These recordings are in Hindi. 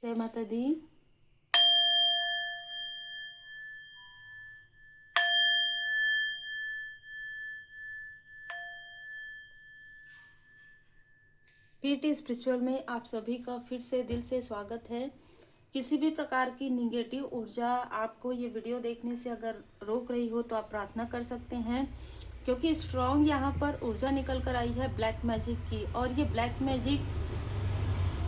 जय माता दी। पीटी स्पिरिचुअल में आप सभी का फिर से दिल से स्वागत है। किसी भी प्रकार की निगेटिव ऊर्जा आपको ये वीडियो देखने से अगर रोक रही हो तो आप प्रार्थना कर सकते हैं, क्योंकि स्ट्रॉन्ग यहाँ पर ऊर्जा निकल कर आई है ब्लैक मैजिक की। और ये ब्लैक मैजिक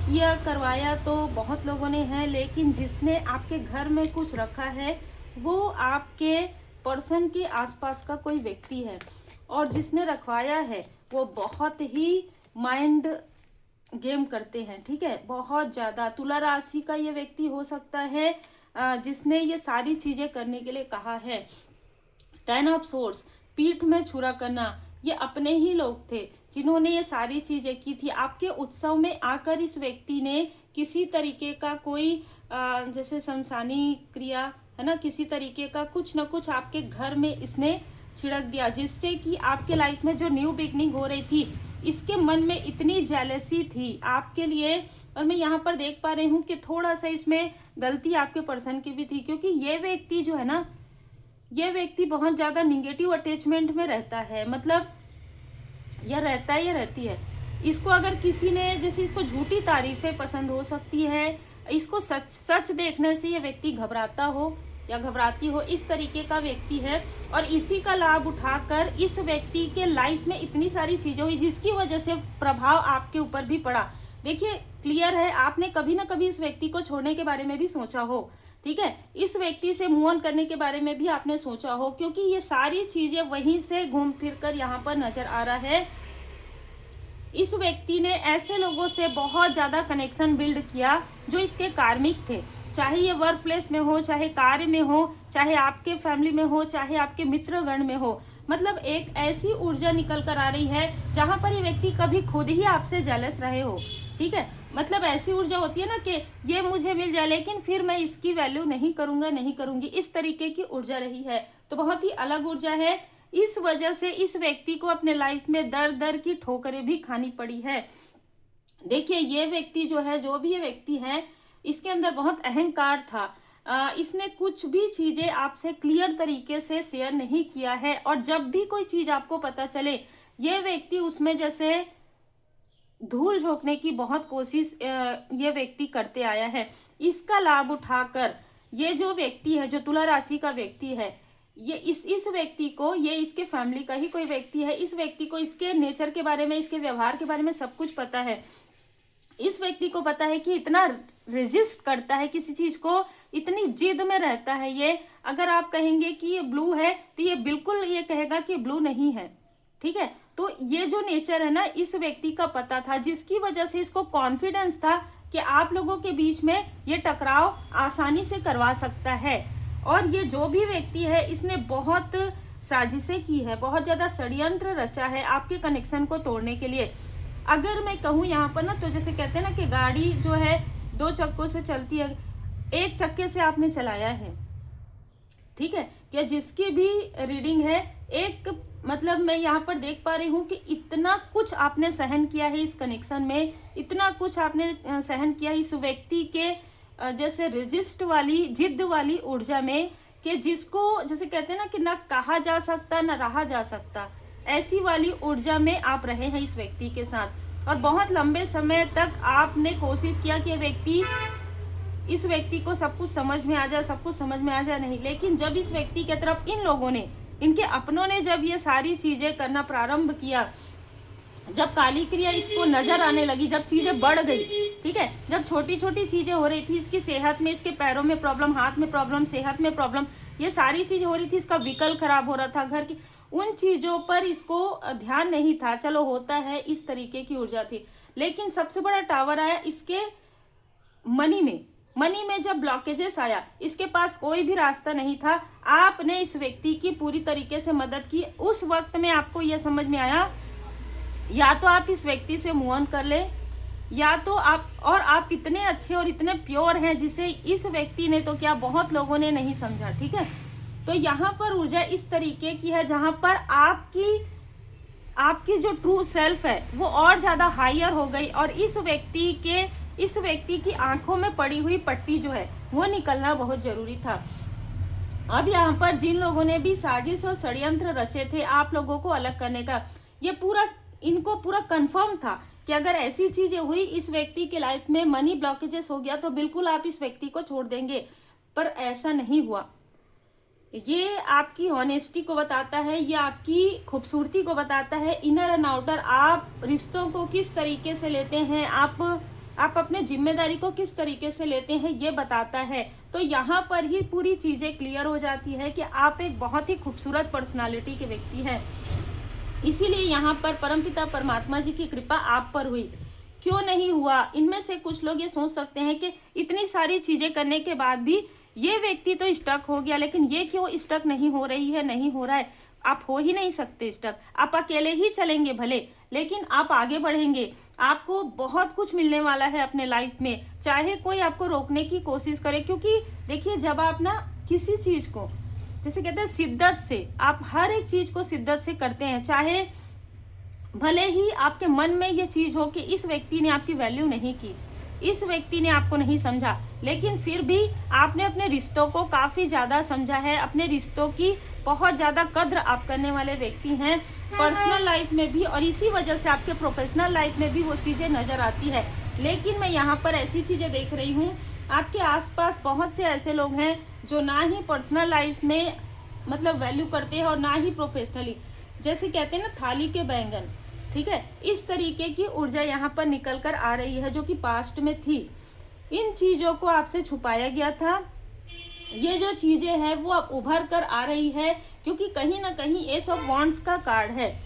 किया करवाया तो बहुत लोगों ने है, लेकिन जिसने आपके घर में कुछ रखा है वो आपके पर्सन के आसपास का कोई व्यक्ति है, और जिसने रखवाया है वो बहुत ही माइंड गेम करते हैं। ठीक है, बहुत ज्यादा। तुला राशि का ये व्यक्ति हो सकता है जिसने ये सारी चीजें करने के लिए कहा है। 10 ऑफ सोर्स, पीठ में छुरा करना, ये अपने ही लोग थे जिन्होंने ये सारी चीजें की थी। आपके उत्सव में आकर इस व्यक्ति ने किसी तरीके का कोई जैसे शमशानी क्रिया है ना, किसी तरीके का कुछ ना कुछ आपके घर में इसने छिड़क दिया, जिससे कि आपके लाइफ में जो न्यू बिगनिंग हो रही थी, इसके मन में इतनी जेलसी थी आपके लिए। और मैं यहाँ पर देख पा रही हूँ कि थोड़ा सा इसमें गलती आपके पर्सन की भी थी, क्योंकि ये व्यक्ति जो है ना, ये व्यक्ति बहुत ज्यादा निगेटिव अटैचमेंट में रहता है। मतलब यह रहता है, ये रहती है। इसको अगर किसी ने, जैसे इसको झूठी तारीफें पसंद हो सकती है, इसको सच सच देखने से ये व्यक्ति घबराता हो या घबराती हो, इस तरीके का व्यक्ति है। और इसी का लाभ उठाकर इस व्यक्ति के लाइफ में इतनी सारी चीजें हुई जिसकी वजह से प्रभाव आपके ऊपर भी पड़ा। देखिए, क्लियर है, आपने कभी ना कभी इस व्यक्ति को छोड़ने के बारे में भी सोचा हो। ठीक है, इस व्यक्ति से मूव ऑन करने के बारे में भी आपने सोचा हो, क्योंकि ये सारी चीजें वहीं से घूम फिर कर यहाँ पर नजर आ रहा है। इस व्यक्ति ने ऐसे लोगों से बहुत ज्यादा कनेक्शन बिल्ड किया जो इसके कार्मिक थे, चाहे ये वर्क प्लेस में हो, चाहे कार्य में हो, चाहे आपके फैमिली में हो, चाहे आपके मित्रगण में हो। मतलब एक ऐसी ऊर्जा निकल कर आ रही है जहां पर ये व्यक्ति कभी खुद ही आपसे जेलस रहे हो। ठीक है, मतलब ऐसी ऊर्जा होती है ना कि ये मुझे मिल जाए लेकिन फिर मैं इसकी वैल्यू नहीं करूंगा, नहीं करूंगी, इस तरीके की ऊर्जा रही है। तो बहुत ही अलग ऊर्जा है। इस वजह से इस व्यक्ति को अपने लाइफ में दर दर की ठोकरें भी खानी पड़ी है। देखिए, ये व्यक्ति जो है, जो भी ये व्यक्ति है, इसके अंदर बहुत अहंकार था। इसने कुछ भी चीजें आपसे क्लियर तरीके से शेयर नहीं किया है, और जब भी कोई चीज आपको पता चले, ये व्यक्ति उसमें जैसे धूल झोंकने की बहुत कोशिश ये व्यक्ति करते आया है। इसका लाभ उठाकर ये जो व्यक्ति है, जो तुला राशि का व्यक्ति है, ये इस व्यक्ति को, ये इसके फैमिली का ही कोई व्यक्ति है, इस व्यक्ति को इसके नेचर के बारे में, इसके व्यवहार के बारे में सब कुछ पता है। इस व्यक्ति को पता है कि इतना रेजिस्ट करता है किसी चीज को, इतनी जिद में रहता है ये। अगर आप कहेंगे कि ये ब्लू है तो ये बिल्कुल ये कहेगा कि ब्लू नहीं है। ठीक है, तो ये जो नेचर है ना, इस व्यक्ति का पता था, जिसकी वजह से इसको कॉन्फिडेंस था कि आप लोगों के बीच में ये टकराव आसानी से करवा सकता है। और ये जो भी व्यक्ति है, इसने बहुत साजिशें की है, बहुत ज्यादा षड्यंत्र रचा है आपके कनेक्शन को तोड़ने के लिए। अगर मैं कहूँ यहाँ पर ना, तो जैसे कहते हैं ना कि गाड़ी जो है 2 चक्कों से चलती है, एक चक्के से आपने चलाया है। ठीक है, क्या जिसकी भी रीडिंग है, एक मतलब मैं यहाँ पर देख पा रही हूँ कि इतना कुछ आपने सहन किया है इस कनेक्शन में, इतना कुछ आपने सहन किया इस व्यक्ति के जैसे रेजिस्ट वाली, जिद वाली ऊर्जा में, कि जिसको जैसे कहते हैं ना कि ना कहा जा सकता ना रहा जा सकता, ऐसी वाली ऊर्जा में आप रहे हैं इस व्यक्ति के साथ। और बहुत लंबे समय तक आपने कोशिश किया कि इस व्यक्ति को सब कुछ समझ में आ जाए, सब कुछ समझ में आ जाए, नहीं। लेकिन जब इस व्यक्ति की तरफ इन लोगों ने, इनके अपनों ने जब ये सारी चीजें करना प्रारंभ किया, जब काली क्रिया इसको नजर आने लगी, जब चीजें बढ़ गई, ठीक है, जब छोटी छोटी चीजें हो रही थी, इसकी सेहत में, इसके पैरों में प्रॉब्लम, हाथ में प्रॉब्लम, सेहत में प्रॉब्लम, ये सारी चीजें हो रही थी, इसका व्हीकल खराब हो रहा था, घर की, उन चीजों पर इसको ध्यान नहीं था। चलो होता है, इस तरीके की ऊर्जा थी। लेकिन सबसे बड़ा टावर आया इसके मनी में जब ब्लॉकेजेस आया, इसके पास कोई भी रास्ता नहीं था। आपने इस व्यक्ति की पूरी तरीके से मदद की। उस वक्त में आपको यह समझ में आया, या तो आप इस व्यक्ति से मूव ऑन कर ले, या तो आप इतने अच्छे और इतने प्योर हैं जिसे इस व्यक्ति ने तो क्या, बहुत लोगों ने नहीं समझा। ठीक है, तो यहाँ पर ऊर्जा इस तरीके की है जहां पर आपकी जो ट्रू सेल्फ है वो और ज्यादा हायर हो गई, और इस व्यक्ति के इस व्यक्ति की आंखों में पड़ी हुई पट्टी जो है वो निकलना बहुत जरूरी था। अब यहाँ पर जिन लोगों ने भी साजिश और षड्यंत्र रचे थे आप लोगों को अलग करने का, ये पूरा इनको पूरा कंफर्म था कि अगर ऐसी चीजें हुई, इस व्यक्ति के लाइफ में मनी ब्लॉकेजेस हो गया तो बिल्कुल आप इस व्यक्ति को छोड़ देंगे, पर ऐसा नहीं हुआ। ये आपकी ऑनेस्टी को बताता है, ये आपकी खूबसूरती को बताता है। इनर एंड आउटर, आप रिश्तों को किस तरीके से लेते हैं, आप अपने जिम्मेदारी को किस तरीके से लेते हैं, ये बताता है। तो यहाँ पर ही पूरी चीजें क्लियर हो जाती है कि आप एक बहुत ही खूबसूरत पर्सनालिटी के व्यक्ति हैं। इसीलिए यहाँ पर परमपिता परमात्मा जी की कृपा आप पर हुई। क्यों नहीं हुआ? इनमें से कुछ लोग ये सोच सकते हैं कि इतनी सारी चीजें करने के बाद भी ये व्यक्ति तो स्टक हो गया, लेकिन ये क्यों स्टक नहीं हो रही है, नहीं हो रहा है। आप हो ही नहीं सकते स्टक। आप अकेले ही चलेंगे भले, लेकिन आप आगे बढ़ेंगे। आपको बहुत कुछ मिलने वाला है अपने लाइफ में, चाहे कोई आपको रोकने की कोशिश करे। क्योंकि देखिए, जब आप ना किसी चीज को, जैसे कहते हैं शिद्दत से, आप हर एक चीज को शिद्दत से करते हैं, चाहे भले ही आपके मन में ये चीज हो कि इस व्यक्ति ने आपकी वैल्यू नहीं की, इस व्यक्ति ने आपको नहीं समझा, लेकिन फिर भी आपने अपने रिश्तों को काफी ज्यादा समझा है। अपने रिश्तों की बहुत ज्यादा कद्र आप करने वाले व्यक्ति हैं, पर्सनल लाइफ में भी, और इसी वजह से आपके प्रोफेशनल लाइफ में भी वो चीजें नजर आती है। लेकिन मैं यहाँ पर ऐसी चीजें देख रही हूँ, आपके आसपास बहुत से ऐसे लोग हैं जो ना ही पर्सनल लाइफ में मतलब वैल्यू करते हैं और ना ही प्रोफेशनली। जैसे कहते हैं ना, थाली के बैंगन, ठीक है, इस तरीके की ऊर्जा यहाँ पर निकल कर आ रही है जो कि पास्ट में थी। इन चीजों को आपसे छुपाया गया था। ये जो चीजें हैं वो अब उभर कर आ रही है, क्योंकि कहीं ना कहीं एस ऑफ वॉन्ड्स का कार्ड है।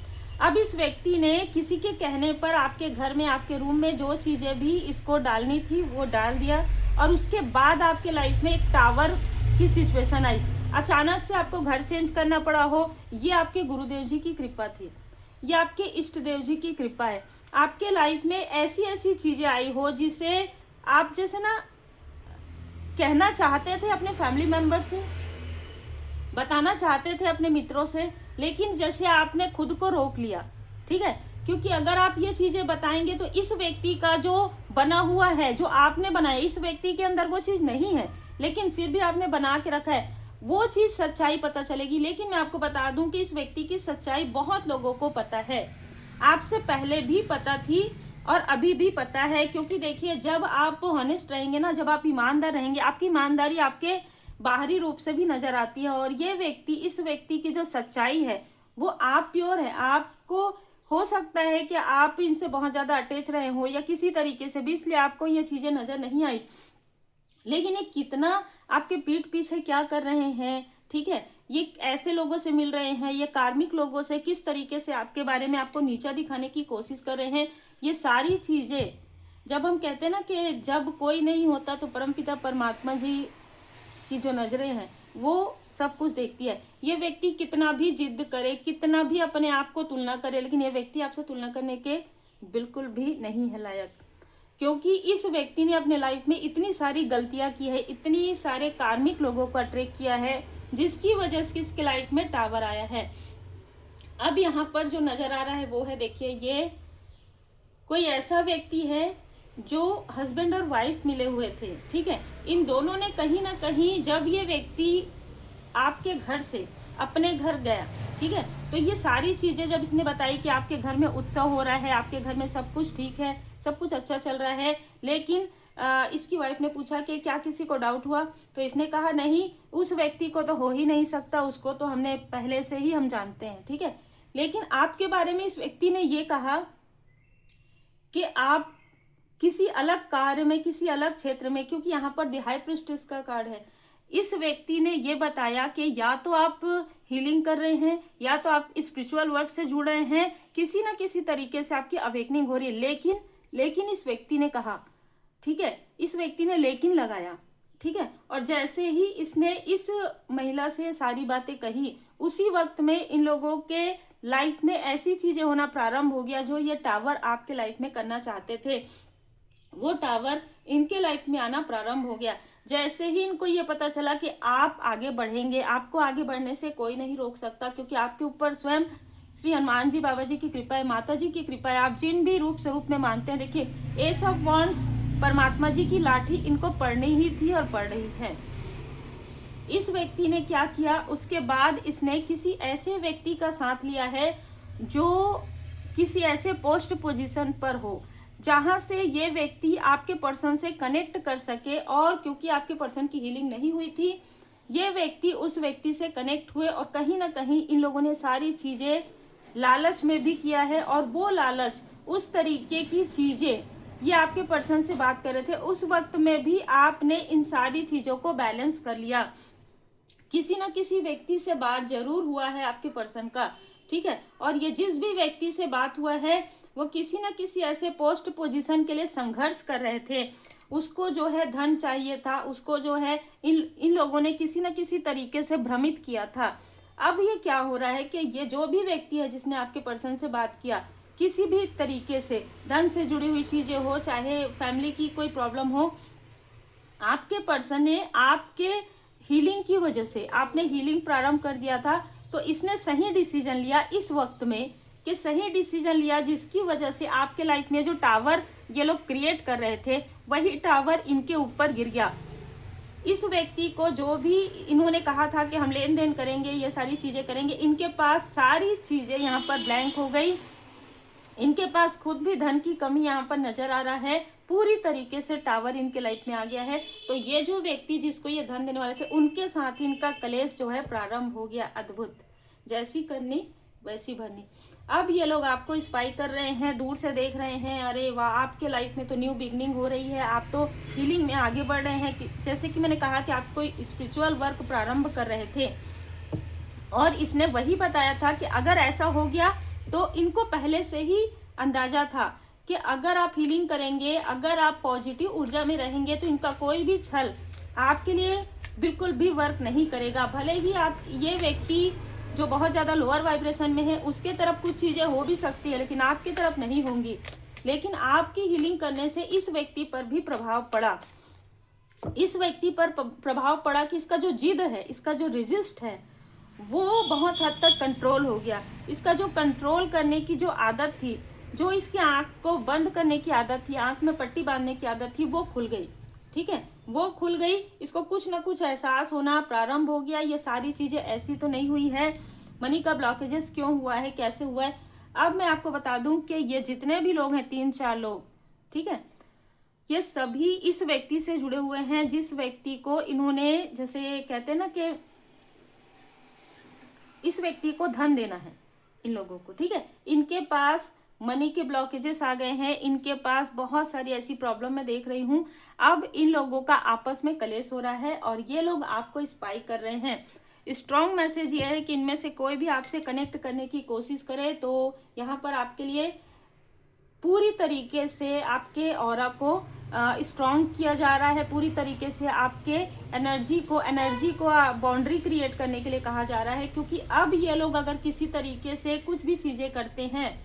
अब इस व्यक्ति ने किसी के कहने पर आपके घर में, आपके रूम में जो चीजें भी इसको डालनी थी वो डाल दिया, और उसके बाद आपके लाइफ में एक टावर की सिचुएशन आई। अचानक से आपको घर चेंज करना पड़ा हो, ये आपके गुरुदेव जी की कृपा थी, ये आपके इष्ट देव जी की कृपा है। आपके लाइफ में ऐसी ऐसी चीजें आई हो जिसे आप जैसे ना कहना चाहते थे अपने फैमिली मेंबर से, बताना चाहते थे अपने मित्रों से, लेकिन जैसे आपने खुद को रोक लिया, ठीक है, क्योंकि अगर आप ये चीजें बताएंगे तो इस व्यक्ति का जो बना हुआ है, जो आपने बनाया, इस व्यक्ति के अंदर वो चीज नहीं है, लेकिन फिर भी आपने बना के रखा है, वो चीज सच्चाई पता चलेगी। लेकिन मैं आपको बता दूं कि इस व्यक्ति की सच्चाई बहुत लोगों को पता है, आपसे पहले भी पता थी और अभी भी पता है। क्योंकि देखिए, जब आप ऑनेस्ट रहेंगे ना, जब आप ईमानदार रहेंगे, आपकी ईमानदारी आपके बाहरी रूप से भी नजर आती है। और ये व्यक्ति, इस व्यक्ति की जो सच्चाई है वो आप प्योर है। आपको हो सकता है कि आप इनसे बहुत ज्यादा अटैच रहे हो या किसी तरीके से भी, इसलिए आपको ये चीजें नजर नहीं आई, लेकिन ये कितना आपके पीठ पीछे क्या कर रहे हैं, ठीक है, ये ऐसे लोगों से मिल रहे हैं, ये कार्मिक लोगों से किस तरीके से आपके बारे में आपको नीचा दिखाने की कोशिश कर रहे हैं, ये सारी चीजें, जब हम कहते हैं ना कि जब कोई नहीं होता तो परमपिता परमात्मा जी की जो नजरें हैं वो सब कुछ देखती है। ये व्यक्ति कितना भी जिद करे, कितना भी अपने आप को तुलना करे, लेकिन ये व्यक्ति आपसे तुलना करने के बिल्कुल भी नहीं है लायक। क्योंकि इस व्यक्ति ने अपने लाइफ में इतनी सारी गलतियां की है, इतनी सारे कार्मिक लोगों को अट्रैक्ट किया है, जिसकी वजह से इसके लाइफ में टावर आया है। अब यहाँ पर जो नजर आ रहा है वो है, देखिए, ये कोई ऐसा व्यक्ति है जो हस्बैंड और वाइफ मिले हुए थे, ठीक है, इन दोनों ने कहीं ना कहीं, जब ये व्यक्ति आपके घर से अपने घर गया, ठीक है, तो ये सारी चीजें जब इसने बताई कि आपके घर में उत्सव हो रहा है, आपके घर में सब कुछ ठीक है, सब कुछ अच्छा चल रहा है, लेकिन इसकी वाइफ ने पूछा कि क्या किसी को डाउट हुआ, तो इसने कहा नहीं, उस व्यक्ति को तो हो ही नहीं सकता, उसको तो हमने पहले से ही हम जानते हैं, ठीक है। लेकिन आपके बारे में इस व्यक्ति ने ये कहा कि आप किसी अलग कार्य में, किसी अलग क्षेत्र में, क्योंकि यहाँ पर द हाई प्रीस्टेस का कार्ड है, इस व्यक्ति ने ये बताया कि या तो आप हीलिंग कर रहे हैं, या तो आप स्पिरिचुअल वर्क से जुड़ रहे हैं, किसी ना किसी तरीके से आपकी अवेकनिंग हो रही है। लेकिन इस व्यक्ति ने कहा, ठीक है, इस व्यक्ति ने लेकिन लगाया, ठीक है, और जैसे ही इसने इस महिला से सारी बातें कही, उसी वक्त में इन लोगों के लाइफ में ऐसी चीजें होना प्रारंभ हो गया, जो ये टावर आपके लाइफ में करना चाहते थे, वो टावर इनके लाइफ में आना प्रारंभ हो गया। जैसे ही इनको ये पता चला कि आप आगे बढ़ेंगे, आपको आगे बढ़ने से कोई नहीं रोक सकता, क्योंकि आपके ऊपर स्वयं श्री हनुमान जी बाबा जी की कृपा है, माता जी की कृपा है, आप जिन भी रूप स्वरूप में मानते हैं। देखिए, एस ऑफ वॉन्ड्स परमात्मा जी की लाठी इनको पड़नी ही थी और पड़ रही है। इस व्यक्ति ने क्या किया, उसके बाद इसने किसी ऐसे व्यक्ति का साथ लिया है जो किसी ऐसे पोस्ट पोजीशन पर हो जहां से ये व्यक्ति आपके पर्सन से कनेक्ट कर सके। और क्योंकि आपके पर्सन की हीलिंग नहीं हुई थी, ये व्यक्ति उस व्यक्ति से कनेक्ट हुए और कहीं ना कहीं इन लोगों ने सारी चीजें लालच में भी किया है। और वो लालच, उस तरीके की चीजें, ये आपके पर्सन से बात कर रहे थे उस वक्त में भी आपने इन सारी चीजों को बैलेंस कर लिया। किसी ना किसी व्यक्ति से बात जरूर हुआ है आपके पर्सन का, ठीक है। और ये जिस भी व्यक्ति से बात हुआ है वो किसी ना किसी ऐसे पोस्ट पोजीशन के लिए संघर्ष कर रहे थे। उसको जो है धन चाहिए था, उसको जो है इन लोगों ने किसी ना किसी तरीके से भ्रमित किया था। अब ये क्या हो रहा है कि ये जो भी व्यक्ति है जिसने आपके पर्सन से बात किया, किसी भी तरीके से धन से जुड़ी हुई चीजें हो, चाहे फैमिली की कोई प्रॉब्लम हो, आपके पर्सन ने आपके हीलिंग की वजह से, आपने हीलिंग प्रारंभ कर दिया था तो इसने सही डिसीजन लिया इस वक्त में, कि सही डिसीजन लिया जिसकी वजह से आपके लाइफ में जो टावर ये लोग क्रिएट कर रहे थे वही टावर इनके ऊपर गिर गया। इस व्यक्ति को जो भी इन्होंने कहा था कि हम लेन देन करेंगे, ये सारी चीजें करेंगे, इनके पास सारी चीजें यहाँ पर ब्लैंक हो गई। इनके पास खुद भी धन की कमी यहाँ पर नजर आ रहा है। पूरी तरीके से टावर इनके लाइफ में आ गया है। तो ये जो व्यक्ति जिसको ये धन देने वाले थे उनके साथ इनका कलेश जो है प्रारंभ हो गया। अद्भुत, जैसी करनी वैसी भरनी। अब ये लोग आपको स्पाई कर रहे हैं, दूर से देख रहे हैं, अरे वाह आपके लाइफ में तो न्यू बिगनिंग हो रही है, आप तो हीलिंग में आगे बढ़ रहे हैं। जैसे कि मैंने कहा कि आप कोई स्पिरिचुअल वर्क प्रारंभ कर रहे थे और इसने वही बताया था कि अगर ऐसा हो गया तो इनको पहले से ही अंदाजा था कि अगर आप हीलिंग करेंगे, अगर आप पॉजिटिव ऊर्जा में रहेंगे तो इनका कोई भी छल आपके लिए बिल्कुल भी वर्क नहीं करेगा। भले ही आप, ये व्यक्ति जो बहुत ज़्यादा लोअर वाइब्रेशन में है उसके तरफ कुछ चीज़ें हो भी सकती है लेकिन आपकी तरफ नहीं होंगी। लेकिन आपकी हीलिंग करने से इस व्यक्ति पर भी प्रभाव पड़ा। इस व्यक्ति पर प्रभाव पड़ा कि इसका जो जिद है, इसका जो रेजिस्ट है वो बहुत हद तक कंट्रोल हो गया। इसका जो कंट्रोल करने की जो आदत थी, जो इसके आँख को बंद करने की आदत थी, आँख में पट्टी बांधने की आदत थी, वो खुल गई। ठीक है, वो खुल गई। इसको कुछ ना कुछ एहसास होना प्रारंभ हो गया। ये सारी चीजें ऐसी तो नहीं हुई है। मनी का ब्लॉकेजेस क्यों हुआ है, कैसे हुआ है, अब मैं आपको बता दूं कि ये जितने भी लोग हैं, 3-4 लोग, ठीक है, ये सभी इस व्यक्ति से जुड़े हुए हैं जिस व्यक्ति को इन्होंने, जैसे कहते हैं ना कि इस व्यक्ति को धन देना है इन लोगों को, ठीक है। इनके पास मनी के ब्लॉकेजेस आ गए हैं, इनके पास बहुत सारी ऐसी प्रॉब्लम मैं देख रही हूँ। अब इन लोगों का आपस में कलेश हो रहा है और ये लोग आपको स्पाई कर रहे हैं। स्ट्रॉन्ग मैसेज ये है कि इनमें से कोई भी आपसे कनेक्ट करने की कोशिश करे तो यहाँ पर आपके लिए पूरी तरीके से आपके ऑरा को स्ट्रॉन्ग किया जा रहा है। पूरी तरीके से आपके एनर्जी को बाउंड्री क्रिएट करने के लिए कहा जा रहा है। क्योंकि अब ये लोग अगर किसी तरीके से कुछ भी चीज़ें करते हैं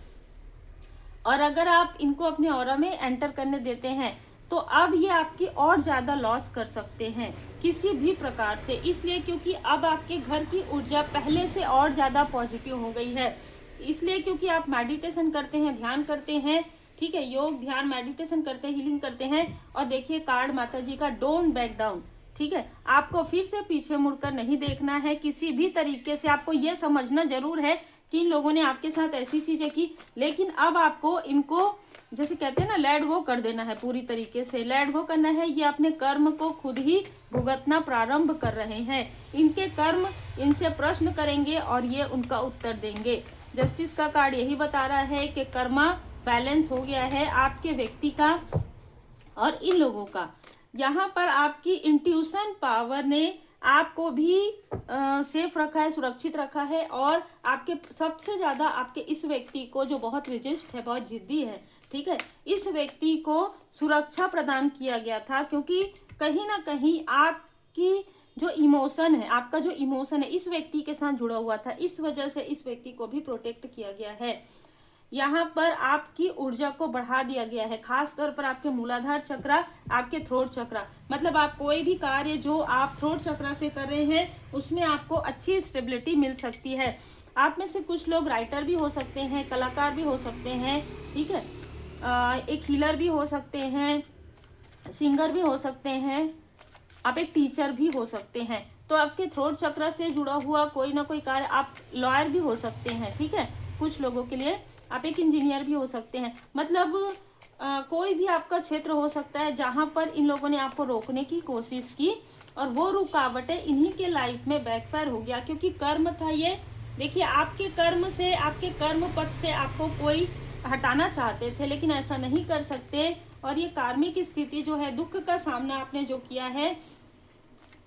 और अगर आप इनको अपने ऑरा में एंटर करने देते हैं तो अब ये आपकी और ज़्यादा लॉस कर सकते हैं किसी भी प्रकार से। इसलिए क्योंकि अब आपके घर की ऊर्जा पहले से और ज़्यादा पॉजिटिव हो गई है। इसलिए क्योंकि आप मेडिटेशन करते हैं, ध्यान करते हैं, ठीक है, योग ध्यान मेडिटेशन करते हैं, हीलिंग करते हैं। और देखिए कार्ड माता जी का, डोंट बैक डाउन, ठीक है। आपको फिर से पीछे मुड़कर नहीं देखना है किसी भी तरीके से। आपको यह समझना जरूर है कि इन लोगों ने आपके साथ ऐसी चीजें की, लेकिन अब आपको इनको, जैसे कहते हैं ना, लेट गो कर देना है। पूरी तरीके से लेट गो करना है। ये अपने कर्म को खुद ही भुगतना प्रारंभ कर रहे हैं। इनके कर्म इनसे प्रश्न करेंगे और ये उनका उत्तर देंगे। जस्टिस का कार्ड यही बता रहा है कि कर्मा बैलेंस हो गया है आपके व्यक्ति का और इन लोगों का। यहाँ पर आपकी इंट्यूशन पावर ने आपको भी सेफ रखा है, सुरक्षित रखा है। और आपके सबसे ज़्यादा आपके इस व्यक्ति को, जो बहुत रेजिस्ट है, बहुत जिद्दी है, ठीक है, इस व्यक्ति को सुरक्षा प्रदान किया गया था। क्योंकि कहीं ना कहीं आपकी जो इमोशन है, आपका जो इमोशन है इस व्यक्ति के साथ जुड़ा हुआ था। इस वजह से इस व्यक्ति को भी प्रोटेक्ट किया गया है। यहाँ पर आपकी ऊर्जा को बढ़ा दिया गया है, खास तौर पर आपके मूलाधार चक्रा, आपके थ्रोट चक्रा। मतलब आप कोई भी कार्य जो आप थ्रोट चक्रा से कर रहे हैं उसमें आपको अच्छी स्टेबिलिटी मिल सकती है। आप में से कुछ लोग राइटर भी हो सकते हैं, कलाकार भी हो सकते हैं, ठीक है, एक हीलर भी हो सकते हैं, सिंगर भी हो सकते हैं, आप एक टीचर भी हो सकते हैं। तो आपके थ्रोट चक्र से जुड़ा हुआ कोई ना कोई कार्य, आप लॉयर भी हो सकते हैं, ठीक है। कुछ लोगों के लिए आप एक इंजीनियर भी हो सकते हैं। मतलब कोई भी आपका क्षेत्र हो सकता है जहां पर इन लोगों ने आपको रोकने की कोशिश की और वो रुकावटें इन्हीं के लाइफ में बैकफायर हो गया, क्योंकि कर्म था ये। देखिए, आपके कर्म से, आपके कर्म पथ से आपको कोई हटाना चाहते थे, लेकिन ऐसा नहीं कर सकते। और ये कार्मिक स्थिति जो है, दुख का सामना आपने जो किया है,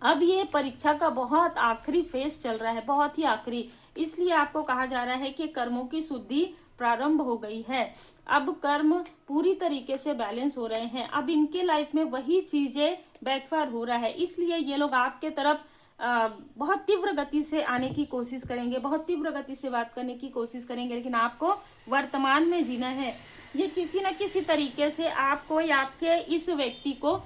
अब ये परीक्षा का बहुत आखिरी फेज चल रहा है, बहुत ही आखिरी। इसलिए आपको कहा जा रहा है कि कर्मों की शुद्धि प्रारंभ हो गई है। अब कर्म पूरी तरीके से बैलेंस हो रहे हैं। अब इनके लाइफ में वही चीजें बैकफायर हो रहा है, इसलिए ये लोग आपके तरफ बहुत तीव्र गति से आने की कोशिश करेंगे, बहुत तीव्र गति से बात करने की कोशिश करेंगे, लेकिन आपको वर्तमान में जीना है। ये किसी न किसी तरीके से आपको या आपके इस व्यक्ति को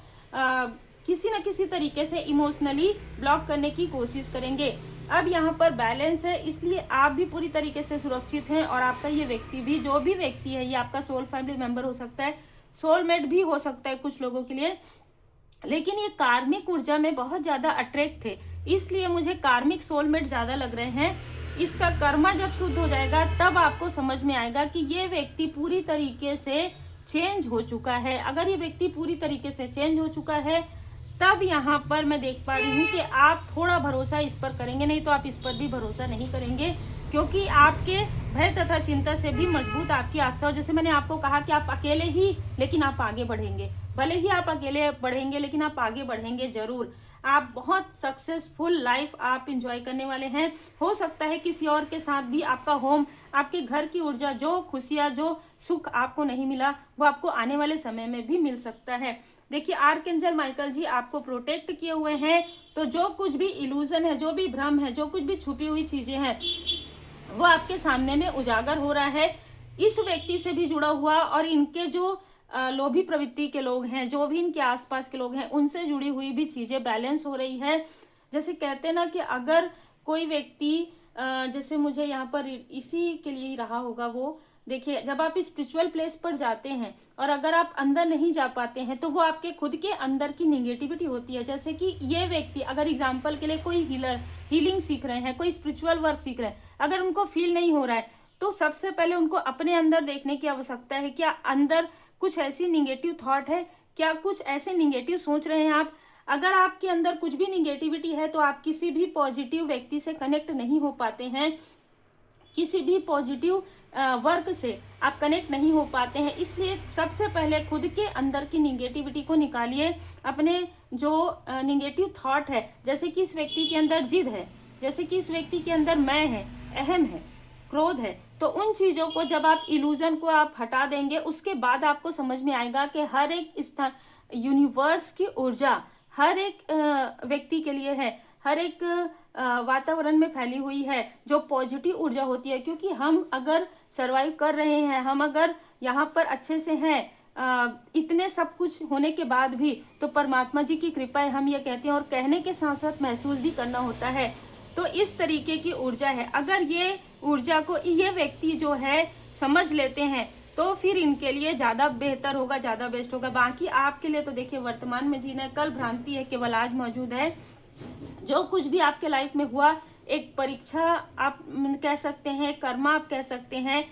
किसी न किसी तरीके से इमोशनली ब्लॉक करने की कोशिश करेंगे। अब यहाँ पर बैलेंस है, इसलिए आप भी पूरी तरीके से सुरक्षित हैं और आपका ये व्यक्ति भी, जो भी व्यक्ति है, ये आपका सोल फैमिली मेंबर हो सकता है, सोलमेट भी हो सकता है कुछ लोगों के लिए, लेकिन ये कार्मिक ऊर्जा में बहुत ज्यादा अट्रैक्ट थे, इसलिए मुझे कार्मिक सोलमेट ज्यादा लग रहे हैं। इसका कर्मा जब शुद्ध हो जाएगा तब आपको समझ में आएगा कि ये व्यक्ति पूरी तरीके से चेंज हो चुका है। अगर ये व्यक्ति पूरी तरीके से चेंज हो चुका है तब यहाँ पर मैं देख पा रही हूँ कि आप थोड़ा भरोसा इस पर करेंगे, नहीं तो आप इस पर भी भरोसा नहीं करेंगे, क्योंकि आपके भय तथा चिंता से भी मजबूत आपकी आस्था। और जैसे मैंने आपको कहा कि आप अकेले ही, लेकिन आप आगे बढ़ेंगे, भले ही आप अकेले बढ़ेंगे लेकिन आप आगे बढ़ेंगे जरूर। आप बहुत सक्सेसफुल लाइफ आप इंजॉय करने वाले हैं। हो सकता है किसी और के साथ भी आपका होम, आपके घर की ऊर्जा, जो खुशियाँ, जो सुख आपको नहीं मिला, वो आपको आने वाले समय में भी मिल सकता है। देखिए, आर्कएंजल माइकल जी आपको प्रोटेक्ट किए हुए हैं, तो जो कुछ भी इल्यूजन है, जो भी भ्रम है, जो कुछ भी छुपी हुई चीजें हैं, वो आपके सामने में उजागर हो रहा है। इस व्यक्ति से भी जुड़ा हुआ और इनके जो लोभी प्रवृत्ति के लोग हैं, जो भी इनके आसपास के लोग हैं, उनसे जुड़ी हुई भी चीजें बैलेंस हो रही है। जैसे कहते हैं ना कि अगर कोई व्यक्ति जैसे मुझे यहाँ पर इसी के लिए ही रहा होगा वो, देखिए, जब आप स्पिरिचुअल प्लेस पर जाते हैं और अगर आप अंदर नहीं जा पाते हैं तो वो आपके खुद के अंदर की निगेटिविटी होती है। जैसे कि ये व्यक्ति, अगर एग्जाम्पल के लिए कोई हीलिंग सीख रहे हैं, कोई स्पिरिचुअल वर्क सीख रहे हैं, अगर उनको फील नहीं हो रहा है तो सबसे पहले उनको अपने अंदर देखने की आवश्यकता है। क्या अंदर कुछ ऐसी निगेटिव थॉट है, क्या कुछ ऐसे निगेटिव सोच रहे हैं आप? अगर आपके अंदर कुछ भी निगेटिविटी है तो आप किसी भी पॉजिटिव व्यक्ति से कनेक्ट नहीं हो पाते हैं, किसी भी पॉजिटिव वर्क से आप कनेक्ट नहीं हो पाते हैं। इसलिए सबसे पहले खुद के अंदर की निगेटिविटी को निकालिए। अपने जो निगेटिव थॉट है, जैसे कि इस व्यक्ति के अंदर जिद है, जैसे कि इस व्यक्ति के अंदर मैं है, अहम है, क्रोध है, तो उन चीजों को जब आप इल्यूजन को आप हटा देंगे, उसके बाद आपको समझ में आएगा कि हर एक स्थान, यूनिवर्स की ऊर्जा हर एक व्यक्ति के लिए है, हर एक वातावरण में फैली हुई है जो पॉजिटिव ऊर्जा होती है। क्योंकि हम अगर सरवाइव कर रहे हैं, हम अगर यहाँ पर अच्छे से हैं, इतने सब कुछ होने के बाद भी, तो परमात्मा जी की कृपा है, हम ये कहते हैं, और कहने के साथ साथ महसूस भी करना होता है। तो इस तरीके की ऊर्जा है। अगर ये ऊर्जा को ये व्यक्ति जो है समझ लेते हैं तो फिर इनके लिए ज़्यादा बेहतर होगा, ज़्यादा बेस्ट होगा। बाकी आपके लिए तो देखिए, वर्तमान में जीना है, कल भ्रांति है, केवल आज मौजूद है। जो कुछ भी आपके लाइफ में हुआ, एक परीक्षा आप कह सकते हैं, कर्मा आप कह सकते हैं,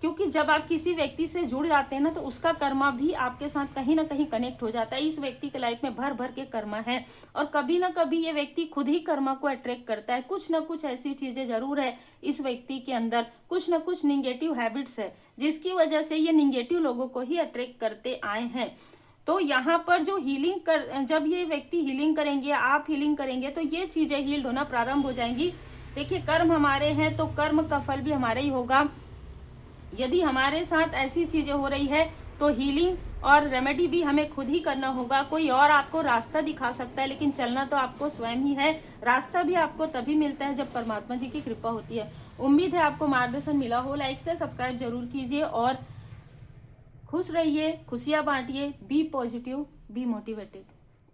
क्योंकि जब आप किसी व्यक्ति से जुड़ जाते हैं ना, तो उसका कर्मा भी आपके साथ कहीं ना कहीं कनेक्ट हो जाता है। इस व्यक्ति के लाइफ में भर भर के कर्मा है और कभी ना कभी ये व्यक्ति खुद ही कर्मा को अट्रैक्ट करता है। कुछ ना कुछ ऐसी चीजें जरूर है इस व्यक्ति के अंदर, कुछ ना कुछ निगेटिव हैबिट्स है जिसकी वजह से ये निगेटिव लोगों को ही अट्रैक्ट करते आए हैं। तो यहाँ पर जो जब ये व्यक्ति हीलिंग करेंगे, आप हीलिंग करेंगे, तो ये चीजें हील्ड होना प्रारंभ हो जाएंगी। देखिए, कर्म हमारे हैं तो कर्म का फल भी हमारे ही होगा। यदि हमारे साथ ऐसी चीजें हो रही है तो हीलिंग और रेमेडी भी हमें खुद ही करना होगा। कोई और आपको रास्ता दिखा सकता है, लेकिन चलना तो आपको स्वयं ही है। रास्ता भी आपको तभी मिलता है जब परमात्मा जी की कृपा होती है। उम्मीद है आपको मार्गदर्शन मिला हो। लाइक से सब्सक्राइब जरूर कीजिए और खुश रहिए, खुशियां बांटिए, बी पॉजिटिव, बी मोटिवेटेड।